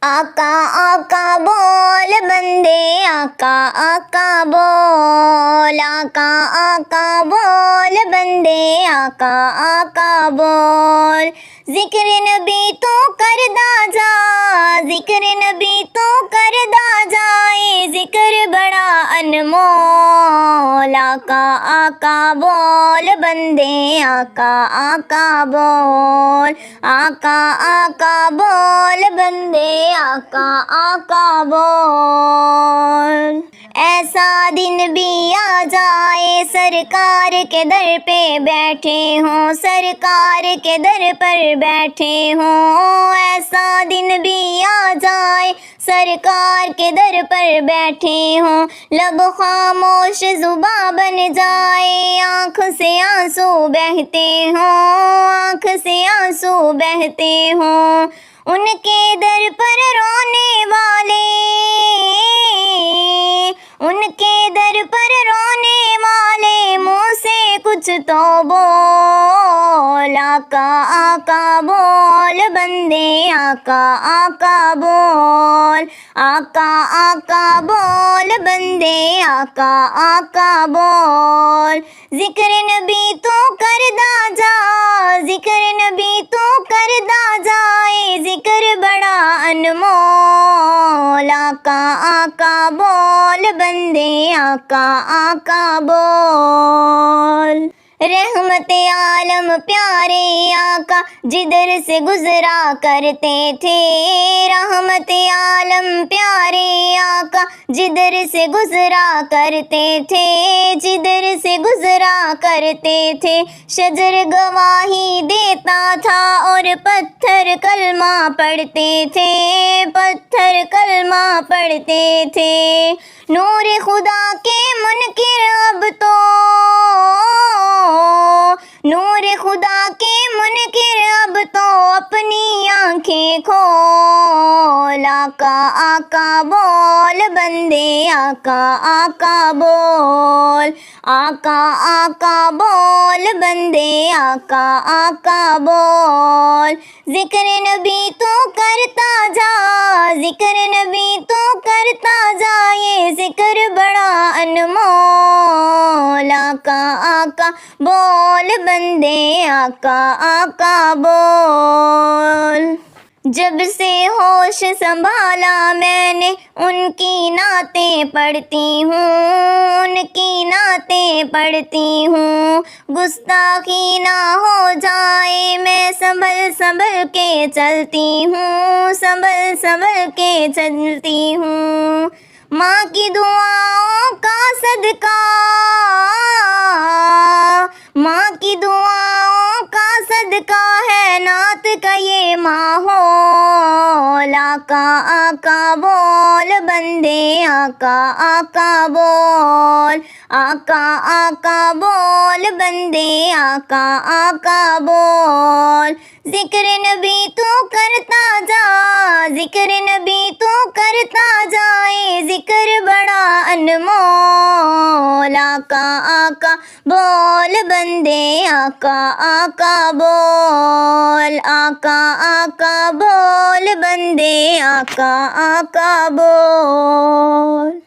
آقا آقا بول بندے آقا آقا بول، آقا آقا بول بندے آقا آقا بول، ذکر نبی تو کردا جا، ذکر نبی تو کردا جائے، ذکر بڑا انمول، آقا آقا بول بندے آقا آقا بول، آقا آقا بول بندے آقا آقا بول۔ ایسا دن بھی آ جائے سرکار کے در پہ بیٹھے ہوں، سرکار کے در پر بیٹھے ہوں، ایسا دن بھی آ جائے سرکار کے در پر بیٹھے ہوں، لب خاموش زباں بن جائے، آنکھ سے آنسو بہتے ہوں، آنکھ سے آنسو بہتے ہوں، ان کے در پر رونے والے، ان کے در پر رونے والے منہ سے کچھ تو بول، آقا آقا بول بندے آقا آقا بول، آقا آقا بول بندے آقا آقا بول، ذکر نبی تو کردا جا، ذکر نبی تو کردا جائے، ذکر بڑا انمول، آقا آقا بول بندے آقا آقا بول۔ رحمت عالم پیارے آقا جدھر سے گزرا کرتے تھے، رحمت عالم پیارے آقا جدھر سے گزرا کرتے تھے، جدھر سے گزرا کرتے تھے، شجر گواہی دیتا تھا اور پتھر کلمہ پڑھتے تھے، پتھر کلمہ پڑھتے تھے، نور خدا کے منکر اب تو، نور خدا کے منکر اب تو اپنی آنکھیں کھول، آقا آقا بول بندے آقا آقا بول، آقا آقا بول بندے آقا آقا بول، ذکر نبی تو کرتا جا، ذکر نبی تو کرتا جا، یہ ذکر بڑا انمول، آقا آقا بول بندے آقا آقا بول۔ جب سے ہوش سنبھالا میں نے ان کی نعتیں پڑھتی ہوں، ان کی نعتیں پڑھتی ہوں، گستاخی نہ ہو جائے میں سنبھل سنبھل کے چلتی ہوں، سنبھل سنبھل کے چلتی ہوں، ماں کی دعاؤں کا صدقہ، ماں کی دعاؤں کا صدقہ ہے نعت کا یہ ماحول، آقا آقا بول بندے آقا آقا بول، آقا آقا بول بندے آقا آقا بول، ذکر نبی تو کرتا جا، ذکر نبی تو کرتا جائے، ذکر بڑا انمول، آقا آقا بول بندے آقا آقا بول، آقا آقا بول بندے آقا آقا بول۔